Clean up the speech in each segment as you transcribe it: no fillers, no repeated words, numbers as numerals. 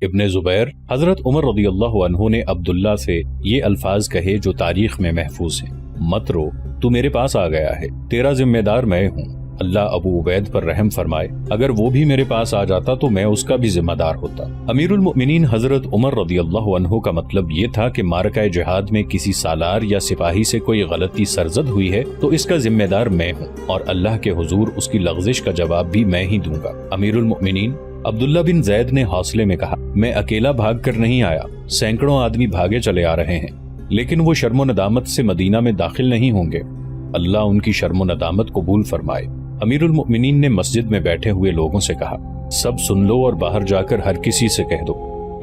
ابن زبیر حضرت عمر رضی اللہ عنہ نے عبداللہ سے یہ الفاظ کہے جو تاریخ میں محفوظ ہیں، مت رو، تو میرے پاس آ گیا ہے، تیرا ذمہ دار میں ہوں، اللہ ابو عبید پر رحم فرمائے، اگر وہ بھی میرے پاس آ جاتا تو میں اس کا بھی ذمہ دار ہوتا۔ امیر المؤمنین حضرت عمر رضی اللہ عنہ کا مطلب یہ تھا کہ معرکہ جہاد میں کسی سالار یا سپاہی سے کوئی غلطی سرزد ہوئی ہے تو اس کا ذمہ دار میں ہوں، اور اللہ کے حضور اس کی لغزش کا جواب بھی میں ہی دوں گا۔ امیر المؤمنین عبداللہ بن زید نے حوصلے میں کہا، میں اکیلا بھاگ کر نہیں آیا، سینکڑوں آدمی بھاگے چلے آ رہے ہیں، لیکن وہ شرم و ندامت سے مدینہ میں داخل نہیں ہوں گے، اللہ ان کی شرم و ندامت قبول فرمائے۔ امیر المؤمنین نے مسجد میں بیٹھے ہوئے لوگوں سے کہا، سب سن لو اور باہر جا کر ہر کسی سے کہہ دو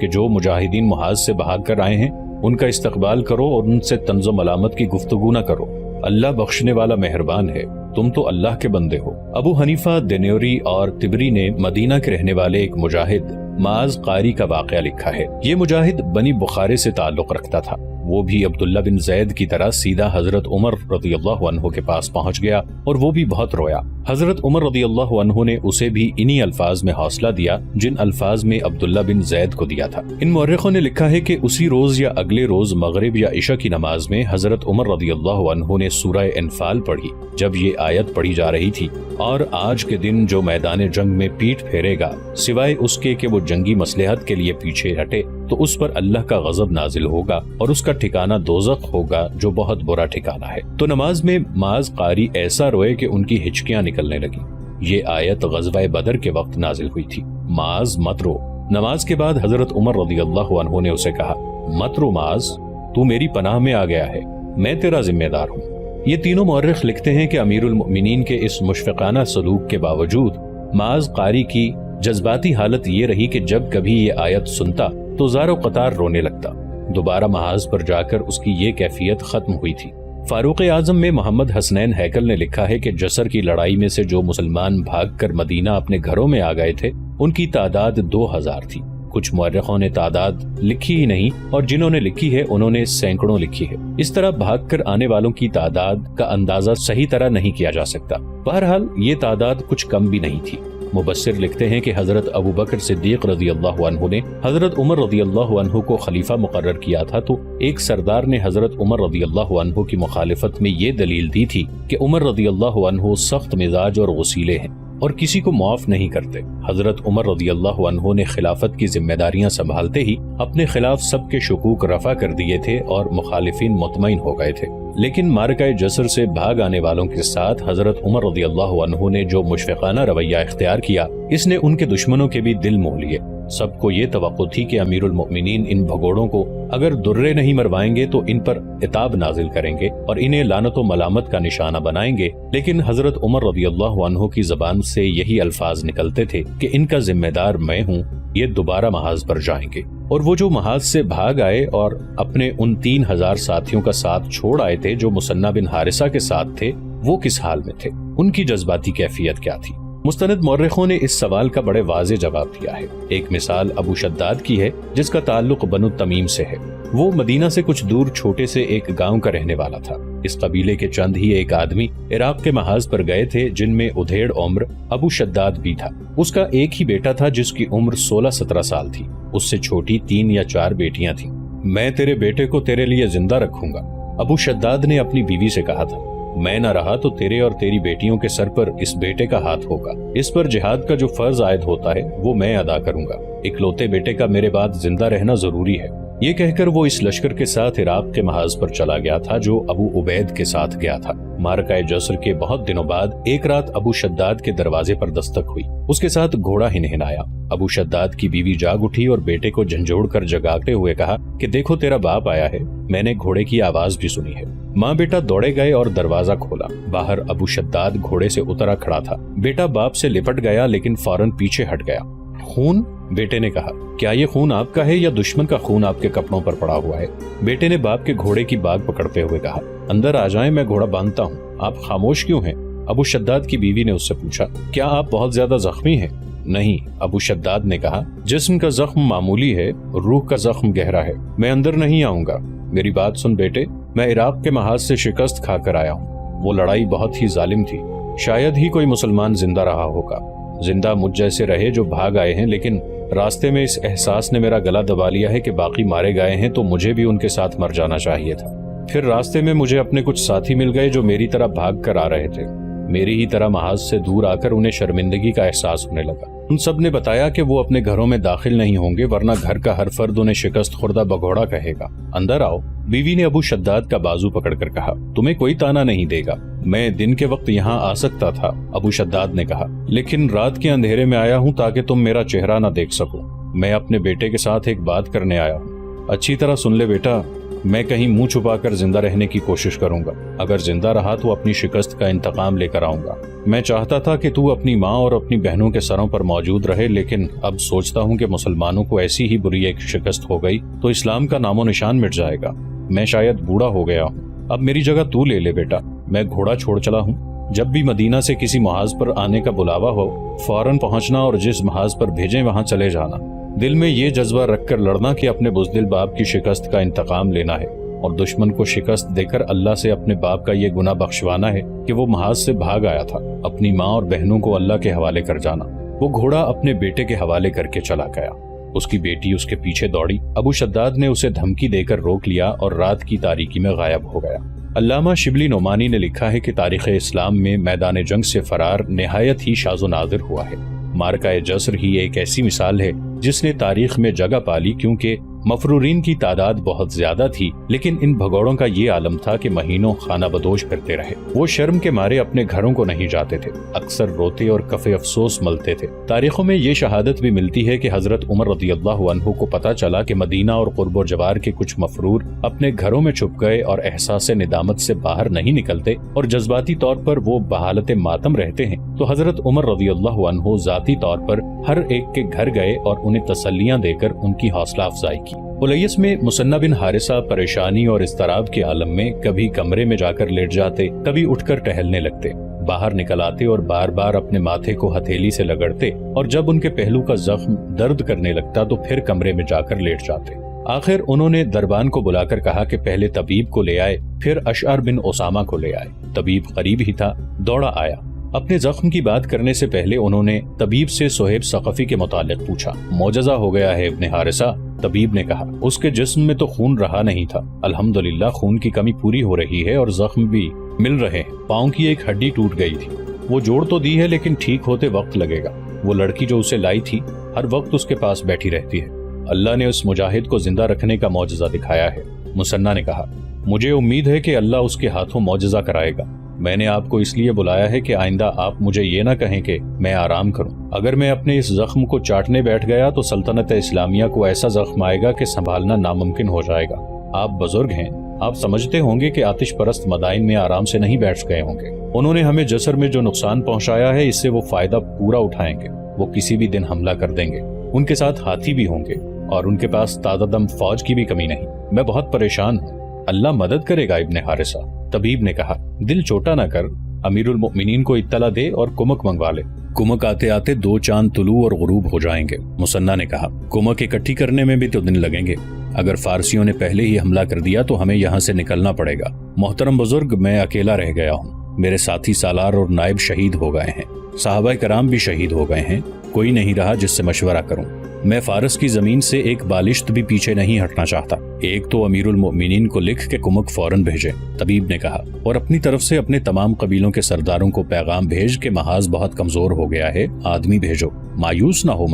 کہ جو مجاہدین محاذ سے بھاگ کر آئے ہیں ان کا استقبال کرو اور ان سے طنز و ملامت کی گفتگو نہ کرو، اللہ بخشنے والا مہربان ہے، تم تو اللہ کے بندے ہو۔ ابو حنیفہ دینیوری اور تبری نے مدینہ کے رہنے والے ایک مجاہد معاذ قاری کا واقعہ لکھا ہے۔ یہ مجاہد بنی بخارے سے تعلق رکھتا تھا، وہ بھی عبداللہ بن زید کی طرح سیدھا حضرت عمر رضی اللہ عنہ کے پاس پہنچ گیا اور وہ بھی بہت رویا۔ حضرت عمر رضی اللہ عنہ نے اسے بھی انہی الفاظ میں حوصلہ دیا جن الفاظ میں عبداللہ بن زید کو دیا تھا۔ ان مورخوں نے لکھا ہے کہ اسی روز یا اگلے روز مغرب یا عشاء کی نماز میں حضرت عمر رضی اللہ عنہ نے سورہ انفال پڑھی، جب یہ آیت پڑھی جا رہی تھی، اور آج کے دن جو میدان جنگ میں پیٹھ پھیرے گا سوائے اس کے کہ وہ جنگی مصلحت کے لیے پیچھے ہٹے تو اس پر اللہ کا غضب نازل ہوگا اور اس کا ٹھکانہ دوزخ ہوگا جو بہت برا ٹھکانہ ہے۔ تو نماز میں معاذ قاری ایسا روئے کہ ان کی ہچکیاں نکلنے لگی۔ یہ آیت غزوہ بدر کے وقت نازل ہوئی تھی، معاذ مت رو۔ نماز کے بعد حضرت عمر رضی اللہ عنہ نے اسے کہا، مت رو معاذ، تو میری پناہ میں آ گیا ہے، میں تیرا ذمہ دار ہوں۔ یہ تینوں مورخ لکھتے ہیں کہ امیر المؤمنین کے اس مشفقانہ سلوک کے باوجود معاذ قاری کی جذباتی حالت یہ رہی کہ جب کبھی یہ آیت سنتا تو زار و قطار رونے لگتا۔ دوبارہ محاذ پر جا کر اس کی یہ کیفیت ختم ہوئی تھی۔ فاروق اعظم میں محمد حسنین ہیکل نے لکھا ہے کہ جسر کی لڑائی میں سے جو مسلمان بھاگ کر مدینہ اپنے گھروں میں آ گئے تھے ان کی تعداد 2000 تھی۔ کچھ مورخوں نے تعداد لکھی ہی نہیں اور جنہوں نے لکھی ہے انہوں نے سینکڑوں لکھی ہے۔ اس طرح بھاگ کر آنے والوں کی تعداد کا اندازہ صحیح طرح نہیں کیا جا سکتا۔ بہرحال یہ تعداد کچھ کم بھی نہیں تھی۔ مبصر لکھتے ہیں کہ حضرت ابو بکر صدیق رضی اللہ عنہ نے حضرت عمر رضی اللہ عنہ کو خلیفہ مقرر کیا تھا تو ایک سردار نے حضرت عمر رضی اللہ عنہ کی مخالفت میں یہ دلیل دی تھی کہ عمر رضی اللہ عنہ سخت مزاج اور غصیلے ہیں اور کسی کو معاف نہیں کرتے۔ حضرت عمر رضی اللہ عنہ نے خلافت کی ذمہ داریاں سنبھالتے ہی اپنے خلاف سب کے شکوک رفع کر دیے تھے اور مخالفین مطمئن ہو گئے تھے۔ لیکن معرکہ جسر سے بھاگ آنے والوں کے ساتھ حضرت عمر رضی اللہ عنہ نے جو مشفقانہ رویہ اختیار کیا اس نے ان کے دشمنوں کے بھی دل موہ لیے۔ سب کو یہ توقع تھی کہ امیر المؤمنین ان بھگوڑوں کو اگر درے نہیں مروائیں گے تو ان پر عتاب نازل کریں گے اور انہیں لعنت و ملامت کا نشانہ بنائیں گے، لیکن حضرت عمر رضی اللہ عنہ کی زبان سے یہی الفاظ نکلتے تھے کہ ان کا ذمہ دار میں ہوں، یہ دوبارہ محاذ پر جائیں گے۔ اور وہ جو محاذ سے بھاگ آئے اور اپنے ان 3000 ساتھیوں کا ساتھ چھوڑ آئے تھے جو مثنہ بن حارثہ کے ساتھ تھے، وہ کس حال میں تھے؟ ان کی جذباتی کیفیت کیا تھی؟ مستند مورخوں نے اس سوال کا بڑے واضح جواب دیا ہے۔ ایک مثال ابو شداد کی ہے جس کا تعلق بنو تمیم سے ہے۔ وہ مدینہ سے کچھ دور چھوٹے سے ایک گاؤں کا رہنے والا تھا۔ اس قبیلے کے چند ہی ایک آدمی عراق کے محاذ پر گئے تھے جن میں ادھیڑ عمر ابو شداد بھی تھا۔ اس کا ایک ہی بیٹا تھا جس کی عمر 16-17 سال تھی، اس سے چھوٹی 3 یا 4 بیٹیاں تھیں۔ میں تیرے بیٹے کو تیرے لیے زندہ رکھوں گا، ابو شداد نے اپنی بیوی سے کہا تھا۔ میں نہ رہا تو تیرے اور تیری بیٹیوں کے سر پر اس بیٹے کا ہاتھ ہوگا، اس پر جہاد کا جو فرض عائد ہوتا ہے وہ میں ادا کروں گا، اکلوتے بیٹے کا میرے بعد زندہ رہنا ضروری ہے۔ یہ کہہ کر وہ اس لشکر کے ساتھ عراق کے محاذ پر چلا گیا تھا جو ابو عبید کے ساتھ گیا تھا۔ معرکہ جسر کے بہت دنوں بعد ایک رات ابو شداد کے دروازے پر دستک ہوئی، اس کے ساتھ گھوڑا ہنہنایا۔ ابو شداد کی بیوی جاگ اٹھی اور بیٹے کو جھنجھوڑ کر جگاتے ہوئے کہا کہ دیکھو تیرا باپ آیا ہے، میں نے گھوڑے کی آواز بھی سنی ہے۔ ماں بیٹا دوڑے گئے اور دروازہ کھولا۔ باہر ابو شداد گھوڑے سے اترا کھڑا تھا۔ بیٹا باپ سے لپٹ گیا لیکن فوراً پیچھے ہٹ گیا۔ خون؟ بیٹے نے کہا، کیا یہ خون آپ کا ہے یا دشمن کا خون آپ کے کپڑوں پر پڑا ہوا ہے؟ بیٹے نے باپ کے گھوڑے کی باگ پکڑتے ہوئے کہا، اندر آ جائیں، میں گھوڑا باندھتا ہوں، آپ خاموش کیوں ہیں؟ ابو شداد کی بیوی نے اس سے پوچھا، کیا آپ بہت زیادہ زخمی ہیں؟ نہیں، ابو شداد نے کہا، جسم کا زخم معمولی ہے، روح کا زخم گہرا ہے، میں اندر نہیں آؤں گا۔ میری بات سن بیٹے، میں عراق کے محاذ سے شکست کھا کر آیا ہوں، وہ لڑائی بہت ہی ظالم تھی، شاید ہی کوئی مسلمان زندہ رہا ہوگا۔ زندہ مجھ جیسے رہے جو بھاگ آئے ہیں، لیکن راستے میں اس احساس نے میرا گلا دبا لیا ہے کہ باقی مارے گئے ہیں تو مجھے بھی ان کے ساتھ مر جانا چاہیے تھا۔ پھر راستے میں مجھے اپنے کچھ ساتھی مل گئے جو میری طرح بھاگ کر آ رہے تھے۔ میری ہی طرح محاذ سے دور آ کر انہیں شرمندگی کا احساس ہونے لگا۔ ان سب نے بتایا کہ وہ اپنے گھروں میں داخل نہیں ہوں گے ورنہ گھر کا ہر فرد انہیں شکست خوردہ بگھوڑا کہے گا۔ اندر آؤ۔ بیوی نے ابو شداد کا بازو پکڑ کر کہا، تمہیں کوئی تانا نہیں دے گا۔ میں دن کے وقت یہاں آ سکتا تھا، ابو شداد نے کہا، لیکن رات کے اندھیرے میں آیا ہوں تاکہ تم میرا چہرہ نہ دیکھ سکو۔ میں اپنے بیٹے کے ساتھ ایک بات کرنے آیا ہوں۔ اچھی طرح سن لے بیٹا، میں کہیں منہ چھپا کر زندہ رہنے کی کوشش کروں گا۔ اگر زندہ رہا تو اپنی شکست کا انتقام لے کر آؤں گا۔ میں چاہتا تھا کہ تو اپنی ماں اور اپنی بہنوں کے سروں پر موجود رہے، لیکن اب سوچتا ہوں کہ مسلمانوں کو ایسی ہی بری ایک شکست ہو گئی تو اسلام کا نام و نشان مٹ جائے گا۔ میں شاید بوڑھا ہو گیا ہوں، اب میری جگہ تو لے لے بیٹا۔ میں گھوڑا چھوڑ چلا ہوں۔ جب بھی مدینہ سے کسی محاذ پر آنے کا بلاوا ہو، فوراً پہنچنا اور جس محاذ پر بھیجیں وہاں چلے جانا۔ دل میں یہ جذبہ رکھ کر لڑنا کہ اپنے بزدل باپ کی شکست کا انتقام لینا ہے اور دشمن کو شکست دے کر اللہ سے اپنے باپ کا یہ گناہ بخشوانا ہے کہ وہ محاذ سے بھاگ آیا تھا۔ اپنی ماں اور بہنوں کو اللہ کے حوالے کر جانا۔ وہ گھوڑا اپنے بیٹے کے حوالے کر کے چلا گیا۔ اس کی بیٹی اس کے پیچھے دوڑی۔ ابو شداد نے اسے دھمکی دے کر روک لیا اور رات کی تاریکی میں غائب ہو گیا۔ علامہ شبلی نعمانی نے لکھا ہے کہ تاریخ اسلام میں میدان جنگ سے فرار نہایت ہی شاذ و نادر ہوا ہے۔ مارکہ جسر ہی ایک ایسی مثال ہے جس نے تاریخ میں جگہ پالی، کیونکہ مفرورین کی تعداد بہت زیادہ تھی، لیکن ان بھگوڑوں کا یہ عالم تھا کہ مہینوں خانہ بدوش پھرتے رہے۔ وہ شرم کے مارے اپنے گھروں کو نہیں جاتے تھے، اکثر روتے اور کف افسوس ملتے تھے۔ تاریخوں میں یہ شہادت بھی ملتی ہے کہ حضرت عمر رضی اللہ عنہ کو پتہ چلا کہ مدینہ اور قرب و جوار کے کچھ مفرور اپنے گھروں میں چھپ گئے اور احساس ندامت سے باہر نہیں نکلتے اور جذباتی طور پر وہ بحالت ماتم رہتے ہیں، تو حضرت عمر رضی اللہ عنہ ذاتی طور پر ہر ایک کے گھر گئے اور انہیں تسلیاں دے کر ان کی حوصلہ افزائی کی۔ الیس میں مثنہ بن حارثہ پریشانی اور اضطراب کے عالم میں کبھی کمرے میں جا کر لیٹ جاتے، کبھی اٹھ کر ٹہلنے لگتے، باہر نکل آتے اور بار بار اپنے ماتھے کو ہتھیلی سے رگڑتے، اور جب ان کے پہلو کا زخم درد کرنے لگتا تو پھر کمرے میں جا کر لیٹ جاتے۔ آخر انہوں نے دربان کو بلا کر کہا کہ پہلے طبیب کو لے آئے، پھر اشعر بن اسامہ کو لے آئے۔ طبیب قریب ہی تھا، دوڑا آیا۔ اپنے زخم کی بات کرنے سے پہلے انہوں نے طبیب سے صہیب ثقفی کے متعلق پوچھا۔ معجزہ ہو گیا ہے ابن حارثہ، طبیب نے کہا۔ اس کے جسم میں تو خون رہا نہیں تھا، الحمدللہ خون کی کمی پوری ہو رہی ہے اور زخم بھی مل رہے ہیں۔ پاؤں کی ایک ہڈی ٹوٹ گئی تھی، وہ جوڑ تو دی ہے لیکن ٹھیک ہوتے وقت لگے گا۔ وہ لڑکی جو اسے لائی تھی ہر وقت اس کے پاس بیٹھی رہتی ہے۔ اللہ نے اس مجاہد کو زندہ رکھنے کا معجزہ دکھایا ہے۔ مثنہ نے کہا، مجھے امید ہے کہ اللہ اس کے ہاتھوں معجزہ کرائے گا۔ میں نے آپ کو اس لیے بلایا ہے کہ آئندہ آپ مجھے یہ نہ کہیں کہ میں آرام کروں۔ اگر میں اپنے اس زخم کو چاٹنے بیٹھ گیا تو سلطنت اسلامیہ کو ایسا زخم آئے گا کہ سنبھالنا ناممکن ہو جائے گا۔ آپ بزرگ ہیں، آپ سمجھتے ہوں گے کہ آتش پرست مدائن میں آرام سے نہیں بیٹھ گئے ہوں گے۔ انہوں نے ہمیں جسر میں جو نقصان پہنچایا ہے اس سے وہ فائدہ پورا اٹھائیں گے۔ وہ کسی بھی دن حملہ کر دیں گے۔ ان کے ساتھ ہاتھی بھی ہوں گے اور ان کے پاس تازہ دم فوج کی بھی کمی نہیں۔ میں بہت پریشان ہوں، اللہ مدد کرے گا ابن حارثہ۔ طبیب نے کہا، دل چھوٹا نہ کر، امیر المؤمنین کو اطلاع دے اور کمک منگوا لے۔ کمک آتے آتے 2 چاند طلوع اور غروب ہو جائیں گے۔ مثنہ نے کہا، کمک اکٹھی کرنے میں بھی تو دن لگیں گے۔ اگر فارسیوں نے پہلے ہی حملہ کر دیا تو ہمیں یہاں سے نکلنا پڑے گا۔ محترم بزرگ، میں اکیلا رہ گیا ہوں، میرے ساتھی سالار اور نائب شہید ہو گئے ہیں، صحابہ کرام بھی شہید ہو گئے ہیں، کوئی نہیں رہا جس سے مشورہ کروں۔ میں فارس کی زمین سے ایک بالشت بھی پیچھے نہیں ہٹنا چاہتا۔ ایک تو امیر المؤمنین کو لکھ کے کمک فوراً بھیجے، طبیب نے کہا، اور اپنی طرف سے اپنے تمام قبیلوں کے سرداروں کو پیغام بھیج کہ محاذ بہت کمزور ہو گیا ہے، آدمی بھیجو، مایوس نہ ہو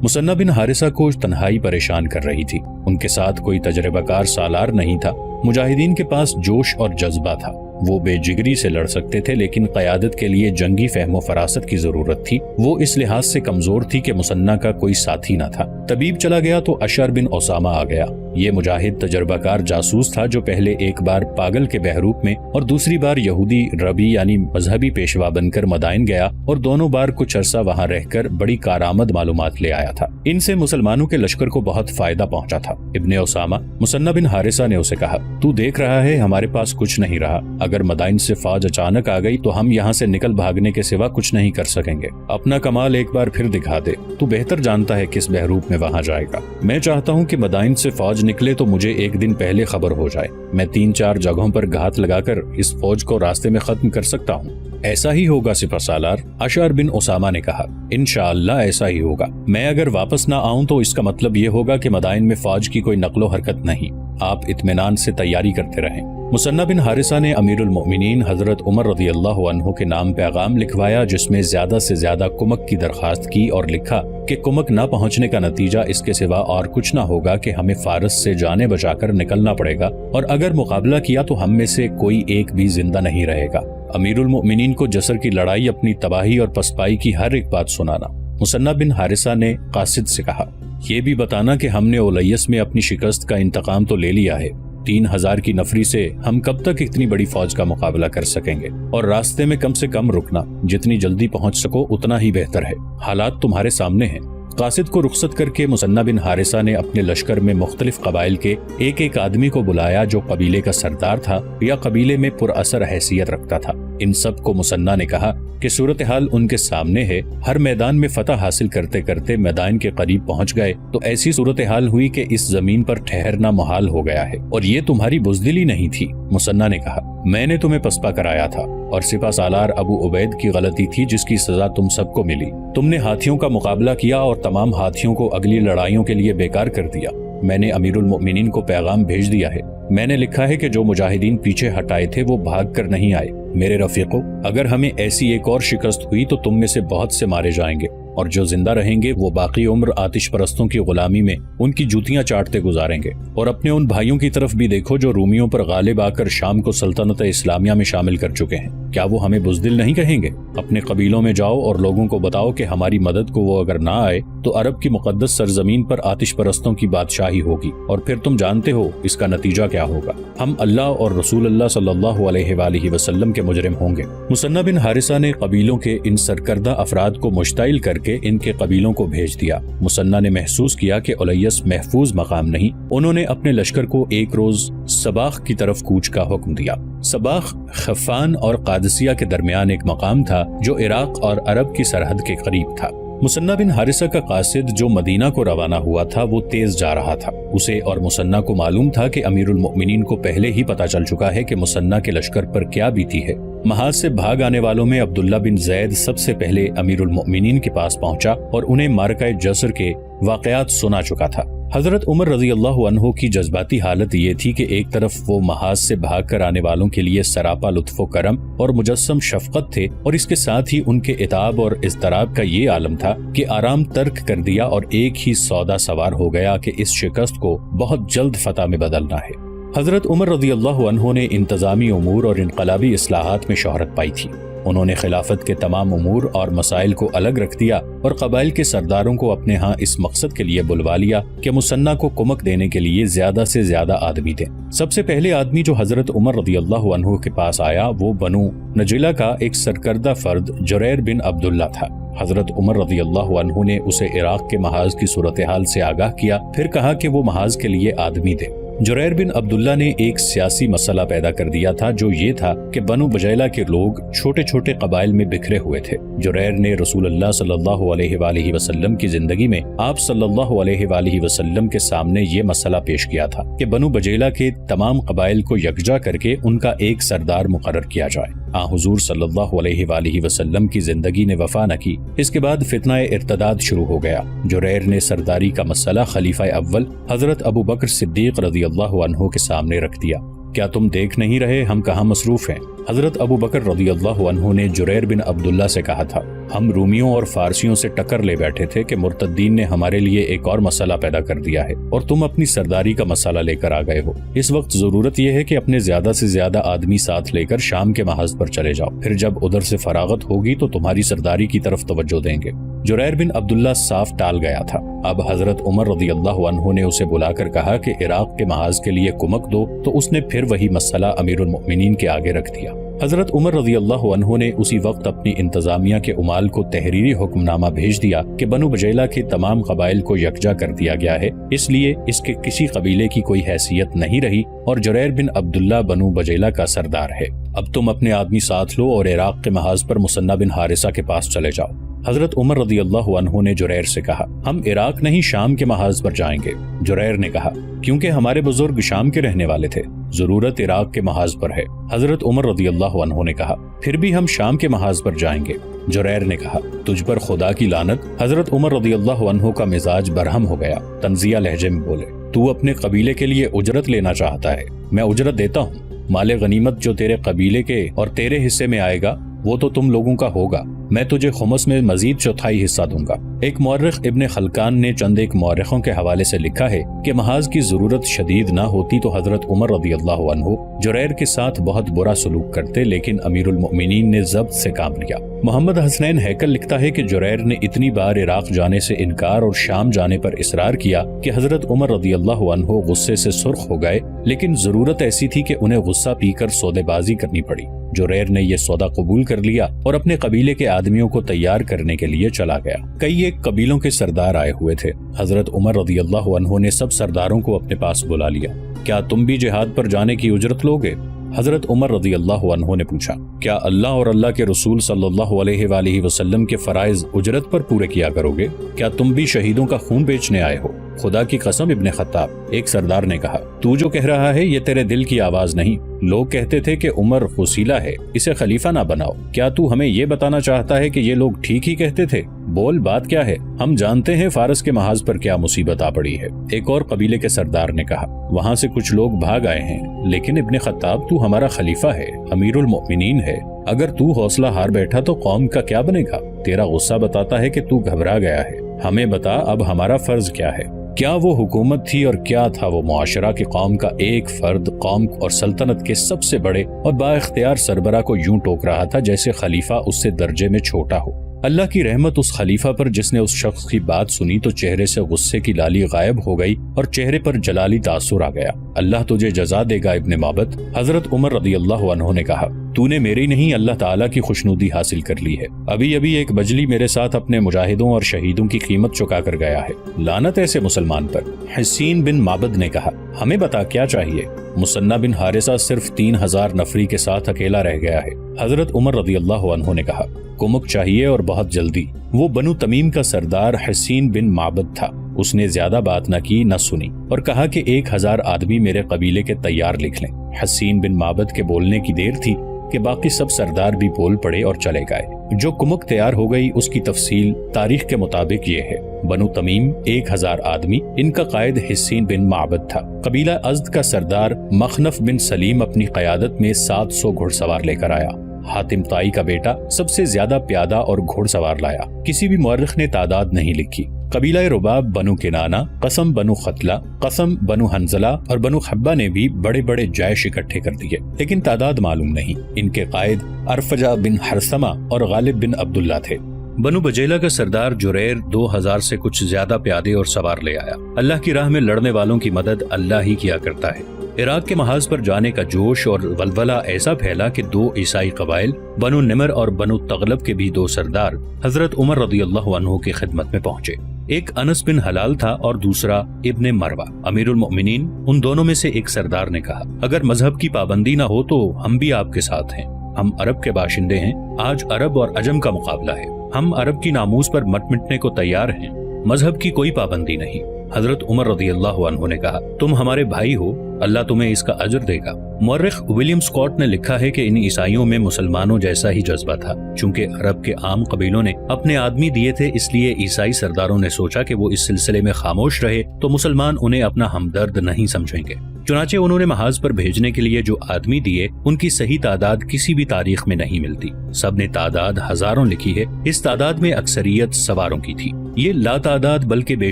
مثنہ بن حارثہ کو تنہائی پریشان کر رہی تھی۔ ان کے ساتھ کوئی تجربہ کار سالار نہیں تھا۔ مجاہدین کے پاس جوش اور جذبہ تھا، وہ بے جگری سے لڑ سکتے تھے، لیکن قیادت کے لیے جنگی فہم و فراست کی ضرورت تھی۔ وہ اس لحاظ سے کمزور تھی کہ مثنہ کا کوئی ساتھی نہ تھا۔ طبیب چلا گیا تو اشعر بن اسامہ آ گیا۔ یہ مجاہد تجربہ کار جاسوس تھا جو پہلے ایک بار پاگل کے بہروپ میں اور دوسری بار یہودی ربی یعنی مذہبی پیشوا بن کر مدائن گیا اور دونوں بار کچھ عرصہ وہاں رہ کر بڑی کارآمد معلومات لے آیا تھا۔ ان سے مسلمانوں کے لشکر کو بہت فائدہ پہنچا تھا۔ ابن اسامہ، مثنہ بن حارثہ نے اسے کہا، تو دیکھ رہا ہے ہمارے پاس کچھ نہیں رہا، اگر مدائن سے فوج اچانک آ گئی تو ہم یہاں سے نکل بھاگنے کے سوا کچھ نہیں کر سکیں گے۔ اپنا کمال ایک بار پھر دکھا دے، تو بہتر جانتا ہے کس بہروپ میں وہاں جائے گا۔ میں چاہتا ہوں کہ مدائن سے فوج نکلے تو مجھے ایک دن پہلے خبر ہو جائے، میں 3-4 جگہوں پر گھات لگا کر اس فوج کو راستے میں ختم کر سکتا ہوں۔ ایسا ہی ہوگا سپہ سالار؟ اشعر بن اسامہ نے کہا انشاءاللہ ایسا ہی ہوگا۔ میں اگر واپس نہ آؤں تو اس کا مطلب یہ ہوگا کہ مدائن میں فوج کی کوئی نقل و حرکت نہیں، آپ اطمینان سے تیاری کرتے رہیں۔ مثنہ بن حارثہ نے امیر المؤمنین حضرت عمر رضی اللہ عنہ کے نام پیغام لکھوایا جس میں زیادہ سے زیادہ کمک کی درخواست کی اور لکھا کہ کمک نہ پہنچنے کا نتیجہ اس کے سوا اور کچھ نہ ہوگا کہ ہمیں فارس سے جانیں بچا کر نکلنا پڑے گا، اور اگر مقابلہ کیا تو ہم میں سے کوئی ایک بھی زندہ نہیں رہے گا۔ امیر المؤمنین کو جسر کی لڑائی، اپنی تباہی اور پسپائی کی ہر ایک بات سنانا۔ مثنہ بن حارثہ نے قاصد سے کہا یہ بھی بتانا کہ ہم نے اولیس میں اپنی شکست کا انتقام تو لے لیا ہے، 3000 کی نفری سے ہم کب تک اتنی بڑی فوج کا مقابلہ کر سکیں گے، اور راستے میں کم سے کم رکنا، جتنی جلدی پہنچ سکو اتنا ہی بہتر ہے، حالات تمہارے سامنے ہیں۔ قاصد کو رخصت کر کے مثنہ بن حارثہ نے اپنے لشکر میں مختلف قبائل کے ایک ایک آدمی کو بلایا جو قبیلے کا سردار تھا یا قبیلے میں پر اثر حیثیت رکھتا تھا۔ ان سب کو مثنہ نے کہا کہ صورتحال ان کے سامنے ہے، ہر میدان میں فتح حاصل کرتے کرتے میدان کے قریب پہنچ گئے تو ایسی صورتحال ہوئی کہ اس زمین پر ٹھہرنا محال ہو گیا ہے، اور یہ تمہاری بزدلی نہیں تھی۔ مثنہ نے کہا میں نے تمہیں پسپا کرایا تھا، اور سپہ سالار ابو عبید کی غلطی تھی جس کی سزا تم سب کو ملی۔ تم نے ہاتھیوں کا مقابلہ کیا اور تمام ہاتھیوں کو اگلی لڑائیوں کے لیے بیکار کر دیا۔ میں نے امیر المؤمنین کو پیغام بھیج دیا ہے، میں نے لکھا ہے کہ جو مجاہدین پیچھے ہٹائے تھے وہ بھاگ کر نہیں آئے۔ میرے رفیقو، اگر ہمیں ایسی ایک اور شکست ہوئی تو تم میں سے بہت سے مارے جائیں گے، اور جو زندہ رہیں گے وہ باقی عمر آتش پرستوں کی غلامی میں ان کی جوتیاں چاٹتے گزاریں گے۔ اور اپنے ان بھائیوں کی طرف بھی دیکھو جو رومیوں پر غالب آ کر شام کو سلطنت اسلامیہ میں شامل کر چکے ہیں، کیا وہ ہمیں بزدل نہیں کہیں گے؟ اپنے قبیلوں میں جاؤ اور لوگوں کو بتاؤ کہ ہماری مدد کو وہ اگر نہ آئے تو عرب کی مقدس سرزمین پر آتش پرستوں کی بادشاہی ہوگی، اور پھر تم جانتے ہو اس کا نتیجہ کیا ہوگا، ہم اللہ اور رسول اللہ صلی اللہ علیہ وآلہ وسلم کے مجرم ہوں گے۔ مثنہ بن حارثہ نے قبیلوں کے ان سرکردہ افراد کو مشتعل کر کے ان کے قبیلوں کو بھیج دیا۔ مثنہ نے محسوس کیا کہ اولیس محفوظ مقام نہیں، انہوں نے اپنے لشکر کو ایک روز سباخ کی طرف کوچ کا حکم دیا۔ سباخ خفان اور قادسیہ کے درمیان ایک مقام تھا جو عراق اور عرب کی سرحد کے قریب تھا۔ مثنہ بن حارثہ کا قاصد جو مدینہ کو روانہ ہوا تھا وہ تیز جا رہا تھا۔ اسے اور مثنہ کو معلوم تھا کہ امیر المؤمنین کو پہلے ہی پتا چل چکا ہے کہ مثنہ کے لشکر پر کیا بیتی ہے۔ محاذ سے بھاگ آنے والوں میں عبداللہ بن زید سب سے پہلے امیر المؤمنین کے پاس پہنچا اور انہیں معرکہ جسر کے واقعات سنا چکا تھا۔ حضرت عمر رضی اللہ عنہ کی جذباتی حالت یہ تھی کہ ایک طرف وہ محاذ سے بھاگ کر آنے والوں کے لیے سراپا لطف و کرم اور مجسم شفقت تھے، اور اس کے ساتھ ہی ان کے اتعاب اور اضطراب کا یہ عالم تھا کہ آرام ترک کر دیا اور ایک ہی سودا سوار ہو گیا کہ اس شکست کو بہت جلد فتح میں بدلنا ہے۔ حضرت عمر رضی اللہ عنہ نے انتظامی امور اور انقلابی اصلاحات میں شہرت پائی تھی۔ انہوں نے خلافت کے تمام امور اور مسائل کو الگ رکھ دیا اور قبائل کے سرداروں کو اپنے ہاں اس مقصد کے لیے بلوا لیا کہ مثنہ کو کمک دینے کے لیے زیادہ سے زیادہ آدمی دیں۔ سب سے پہلے آدمی جو حضرت عمر رضی اللہ عنہ کے پاس آیا وہ بنو نجلہ کا ایک سرکردہ فرد جریر بن عبداللہ تھا۔ حضرت عمر رضی اللہ عنہ نے اسے عراق کے محاذ کی صورتحال سے آگاہ کیا، پھر کہا کہ وہ محاذ کے لیے آدمی دے۔ جریر بن عبداللہ نے ایک سیاسی مسئلہ پیدا کر دیا تھا جو یہ تھا کہ بنو بجیلہ کے لوگ چھوٹے چھوٹے قبائل میں بکھرے ہوئے تھے۔ جریر نے رسول اللہ صلی اللہ علیہ وآلہ وسلم کی زندگی میں آپ صلی اللہ علیہ وآلہ وسلم کے سامنے یہ مسئلہ پیش کیا تھا کہ بنو بجیلہ کے تمام قبائل کو یکجا کر کے ان کا ایک سردار مقرر کیا جائے۔ حضور صلی اللہ علیہ وآلہ وسلم کی زندگی نے وفا نہ کی۔ اس کے بعد فتنہ ارتداد شروع ہو گیا۔ جریر نے سرداری کا مسئلہ خلیفہ اول حضرت ابو بکر صدیق رضی اللہ عنہ کے سامنے رکھ دیا۔ کیا تم دیکھ نہیں رہے ہم کہاں مصروف ہیں؟ حضرت ابو بکر رضی اللہ عنہ نے جریر بن عبداللہ سے کہا تھا، ہم رومیوں اور فارسیوں سے ٹکر لے بیٹھے تھے کہ مرتدین نے ہمارے لیے ایک اور مسئلہ پیدا کر دیا ہے اور تم اپنی سرداری کا مسئلہ لے کر آ گئے ہو۔ اس وقت ضرورت یہ ہے کہ اپنے زیادہ سے زیادہ آدمی ساتھ لے کر شام کے محاذ پر چلے جاؤ، پھر جب ادھر سے فراغت ہوگی تو تمہاری سرداری کی طرف توجہ دیں گے۔ جریر بن عبداللہ صاف ٹال گیا تھا۔ اب حضرت عمر رضی اللہ عنہ نے اسے بلا کر کہا کہ عراق کے محاذ کے لیے کمک دو، تو اس نے پھر وہی مسئلہ امیر المؤمنین کے آگے رکھ دیا۔ حضرت عمر رضی اللہ عنہ نے اسی وقت اپنی انتظامیہ کے عمال کو تحریری حکم نامہ بھیج دیا کہ بنو بجیلہ کے تمام قبائل کو یکجا کر دیا گیا ہے، اس لیے اس کے کسی قبیلے کی کوئی حیثیت نہیں رہی اور جریر بن عبداللہ بنو بجیلہ کا سردار ہے۔ اب تم اپنے آدمی ساتھ لو اور عراق کے محاذ پر مثنہ بن حارثہ کے پاس چلے جاؤ۔ حضرت عمر رضی اللہ عنہ نے جریر سے کہا ہم عراق نہیں شام کے محاذ پر جائیں گے۔ جریر نے کہا کیونکہ ہمارے بزرگ شام کے رہنے والے تھے، ضرورت عراق کے محاذ پر ہے۔ حضرت عمر رضی اللہ عنہ نے کہا پھر بھی ہم شام کے محاذ پر جائیں گے۔ جریر نے کہا تجھ پر خدا کی لعنت۔ حضرت عمر رضی اللہ عنہ کا مزاج برہم ہو گیا، طنزیہ لہجے میں بولے تو اپنے قبیلے کے لیے اجرت لینا چاہتا ہے، میں اجرت دیتا ہوں۔ مال غنیمت جو تیرے قبیلے کے اور تیرے حصے میں آئے گا وہ تو تم لوگوں کا ہوگا، میں تجھے خمس میں مزید چوتھائی حصہ دوں گا۔ ایک مورخ ابن خلکان نے چند ایک مورخوں کے حوالے سے لکھا ہے کہ محاذ کی ضرورت شدید نہ ہوتی تو حضرت عمر رضی اللہ عنہ جریر کے ساتھ بہت برا سلوک کرتے، لیکن امیر المؤمنین نے ضبط سے کام لیا۔ محمد حسنین ہیکل لکھتا ہے کہ جریر نے اتنی بار عراق جانے سے انکار اور شام جانے پر اصرار کیا کہ حضرت عمر رضی اللہ عنہ غصے سے سرخ ہو گئے، لیکن ضرورت ایسی تھی کہ انہیں غصہ پی کر سودے بازی کرنی پڑی۔ جریر نے یہ سودا قبول کر لیا اور اپنے قبیلے کے آدمیوں کو تیار کرنے کے لیے چلا گیا۔ کئی ایک قبیلوں کے سردار آئے ہوئے تھے۔ حضرت عمر رضی اللہ عنہ نے سب سرداروں کو اپنے پاس بلا لیا۔ کیا تم بھی جہاد پر جانے کی اجرت لوگے؟ حضرت عمر رضی اللہ عنہ نے پوچھا کیا اللہ اور اللہ کے رسول صلی اللہ علیہ وآلہ وسلم کے فرائض اجرت پر پورے کیا کرو گے؟ کیا تم بھی شہیدوں کا خون بیچنے آئے ہو؟ خدا کی قسم ابن خطاب، ایک سردار نے کہا تو جو کہہ رہا ہے یہ تیرے دل کی آواز نہیں، لوگ کہتے تھے کہ عمر وسیلہ ہے، اسے خلیفہ نہ بناؤ، کیا تو ہمیں یہ بتانا چاہتا ہے کہ یہ لوگ ٹھیک ہی کہتے تھے؟ بول بات کیا ہے، ہم جانتے ہیں فارس کے محاذ پر کیا مصیبت آ پڑی ہے۔ ایک اور قبیلے کے سردار نے کہا وہاں سے کچھ لوگ بھاگ آئے ہیں، لیکن ابن خطاب تو ہمارا خلیفہ ہے، امیر المؤمنین ہے، اگر تو حوصلہ ہار بیٹھا تو قوم کا کیا بنے گا؟ تیرا غصہ بتاتا ہے کہ تو گھبرا گیا ہے، ہمیں بتا اب ہمارا فرض کیا ہے؟ کیا وہ حکومت تھی اور کیا تھا وہ معاشرہ کہ قوم کا ایک فرد قوم اور سلطنت کے سب سے بڑے اور با اختیار سربراہ کو یوں ٹوک رہا تھا جیسے خلیفہ اس سے درجے میں چھوٹا ہو۔ اللہ کی رحمت اس خلیفہ پر جس نے اس شخص کی بات سنی تو چہرے سے غصے کی لالی غائب ہو گئی اور چہرے پر جلالی تاثر آ گیا۔ اللہ تجھے جزا دے گا ابن معبد۔ حضرت عمر رضی اللہ عنہ نے کہا تو نے میری نہیں اللہ تعالیٰ کی خوشنودی حاصل کر لی ہے۔ ابھی ابھی ایک بجلی میرے ساتھ اپنے مجاہدوں اور شہیدوں کی قیمت چکا کر گیا ہے، لعنت ایسے مسلمان پر۔ حسین بن معبد نے کہا ہمیں بتا کیا چاہیے؟ مثنی بن حارثہ صرف 3000 نفری کے ساتھ اکیلا رہ گیا ہے۔ حضرت عمر رضی اللہ عنہ نے کہا کمک چاہیے اور بہت جلدی۔ وہ بنو تمیم کا سردار حسین بن معبد تھا، اس نے زیادہ بات نہ کی نہ سنی اور کہا کہ 1000 آدمی میرے قبیلے کے تیار لکھ لیں۔ حسین بن معبد کے بولنے کی دیر تھی کہ باقی سب سردار بھی بول پڑے اور چلے گئے۔ جو کمک تیار ہو گئی اس کی تفصیل تاریخ کے مطابق یہ ہے۔ بنو تمیم 1000 آدمی، ان کا قائد حسین بن معبد تھا۔ قبیلہ ازد کا سردار مخنف بن سلیم اپنی قیادت میں 700 گھڑ سوار لے کر آیا۔ حاتم طائی کا بیٹا سب سے زیادہ پیادہ اور گھوڑ سوار لایا، کسی بھی مورخ نے تعداد نہیں لکھی۔ قبیلہ رباب بنو کنانہ، قسم بنو ختلہ، قسم بنو حنزلہ اور بنو حبہ نے بھی بڑے بڑے جائش اکٹھے کر دیے، لیکن تعداد معلوم نہیں۔ ان کے قائد ارفجہ بن حرثمہ اور غالب بن عبداللہ تھے۔ بنو بجیلہ کا سردار جریر 2000 سے کچھ زیادہ پیادے اور سوار لے آیا۔ اللہ کی راہ میں لڑنے والوں کی مدد اللہ ہی کیا کرتا ہے۔ عراق کے محاذ پر جانے کا جوش اور ولولہ ایسا پھیلا کہ 2 عیسائی قبائل بنو نمر اور بنو تغلب کے بھی 2 سردار حضرت عمر رضی اللہ عنہ کی خدمت میں پہنچے۔ ایک انس بن حلال تھا اور دوسرا ابن مروہ۔ امیر المؤمنین ان دونوں میں سے ایک سردار نے کہا اگر مذہب کی پابندی نہ ہو تو ہم بھی آپ کے ساتھ ہیں، ہم عرب کے باشندے ہیں، آج عرب اور عجم کا مقابلہ ہے، ہم عرب کی ناموس پر مٹ مٹنے کو تیار ہیں، مذہب کی کوئی پابندی نہیں۔ حضرت عمر رضی اللہ عنہ نے کہا تم ہمارے بھائی ہو، اللہ تمہیں اس کا اجر دے گا۔ مورخ ولیم سکاٹ نے لکھا ہے کہ ان عیسائیوں میں مسلمانوں جیسا ہی جذبہ تھا، چونکہ عرب کے عام قبیلوں نے اپنے آدمی دیے تھے، اس لیے عیسائی سرداروں نے سوچا کہ وہ اس سلسلے میں خاموش رہے تو مسلمان انہیں اپنا ہمدرد نہیں سمجھیں گے۔ چنانچہ انہوں نے محاذ پر بھیجنے کے لیے جو آدمی دیے ان کی صحیح تعداد کسی بھی تاریخ میں نہیں ملتی، سب نے تعداد ہزاروں لکھی ہے۔ اس تعداد میں اکثریت سواروں کی تھی۔ یہ لا تعداد بلکہ بے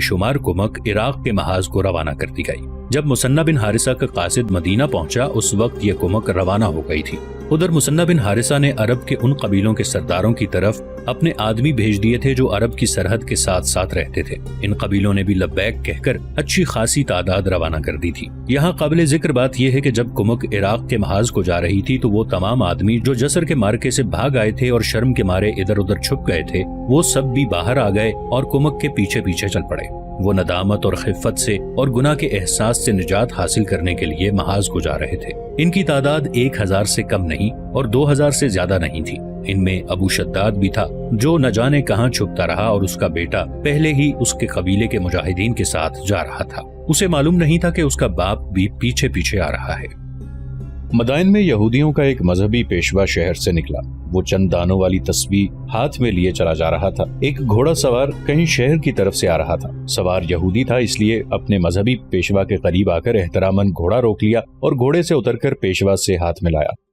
شمار کمک عراق کے محاذ کو روانہ کر دی گئی۔ جب مثنی بن حارثہ کا قاصد مدینہ پہنچا اس وقت یہ کمک روانہ ہو گئی تھی۔ ادھر مثنی بن حارثہ نے عرب کے ان قبیلوں کے سرداروں کی طرف اپنے آدمی بھیج دیے تھے جو عرب کی سرحد کے ساتھ ساتھ رہتے تھے۔ ان قبیلوں نے بھی لبیک کہہ کر اچھی خاصی تعداد روانہ کر دی تھی۔ یہاں قابل ذکر بات یہ ہے کہ جب کمک عراق کے محاذ کو جا رہی تھی تو وہ تمام آدمی جو جسر کے مارکے سے بھاگ آئے تھے اور شرم کے مارے ادھر ادھر چھپ گئے تھے وہ سب بھی باہر آ گئے اور کمک کے پیچھے پیچھے چل پڑے۔ وہ ندامت اور خفت سے اور گناہ کے احساس سے نجات حاصل کرنے کے لیے محاذ کو جا رہے تھے۔ ان کی تعداد 1000 سے کم نہیں اور 2000 سے زیادہ نہیں تھی۔ ان میں ابو شداد بھی تھا جو نہ جانے کہاں چھپتا رہا اور اس کا بیٹا پہلے ہی اس کے قبیلے کے مجاہدین کے ساتھ جا رہا تھا۔ اسے معلوم نہیں تھا کہ اس کا باپ بھی پیچھے پیچھے آ رہا ہے۔ مدائن میں یہودیوں کا ایک مذہبی پیشوا شہر سے نکلا۔ وہ چند دانوں والی تسبیح ہاتھ میں لیے چلا جا رہا تھا۔ ایک گھوڑا سوار کہیں شہر کی طرف سے آ رہا تھا۔ سوار یہودی تھا، اس لیے اپنے مذہبی پیشوا کے قریب آ کر احتراماً گھوڑا روک لیا اور گھوڑے سے اتر کر پیشوا سے ہاتھ ملایا۔